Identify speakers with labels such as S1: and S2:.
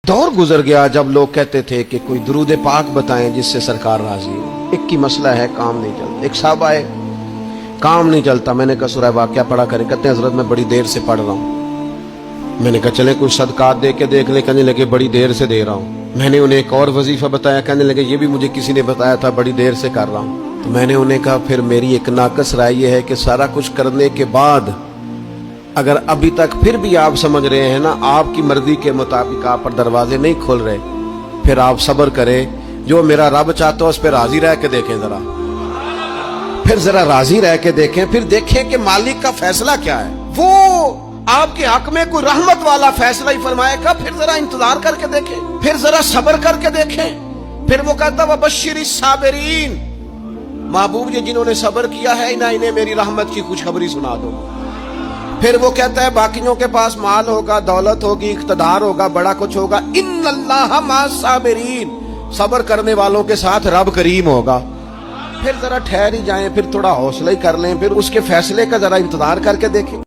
S1: दौर गुजर गया जब लोग कहते थे कि कोई दुरूद पाक बताएं जिससे सरकार राजी हो। एक की मसला है, काम नहीं चलता। एक साहब आए, काम नहीं चलता। मैंने कहा सूरह वाक़िया पढ़ा करें। कहते हैं हजरत मैं बड़ी देर से पढ़ रहा हूँ। मैंने कहा चले कुछ सदकात दे के देख ले। कहने लगे बड़ी देर से दे रहा हूँ। मैंने उन्हें एक और वजीफा बताया। कहने लगे ये भी मुझे किसी ने बताया था, बड़ी देर से कर रहा हूँ। तो मैंने उन्हें कहा फिर मेरी एक नाकस राय ये है कि सारा कुछ करने के बाद अगर अभी तक फिर भी आप समझ रहे हैं ना आपकी मर्जी के मुताबिक आप पर दरवाजे नहीं खोल रहे, फिर आप सब्र करें। जो मेरा रब चाहता है उस पर राजी रह के देखें, जरा फिर जरा राजी रह के देखें, फिर देखें कि मालिक का फैसला क्या है। वो आपके हक में कोई रहमत वाला फैसला ही फरमाएगा, फिर जरा इंतजार करके देखें, फिर जरा सब्र करके देखें। फिर वो कहता है बशीर साबिरीन, महबूब जी जिन्होंने सब्र किया है ना इन्हें मेरी रहमत की खुशखबरी सुना दो। फिर वो कहता है बाकियों के पास माल होगा, दौलत होगी, इख्तिदार होगा, बड़ा कुछ होगा, इन्नल्लाह मास साबिरीन, सब्र करने वालों के साथ रब करीम होगा। फिर जरा ठहर ही जाएं, फिर थोड़ा हौसला ही कर लें, फिर उसके फैसले का जरा इंतजार करके देखें।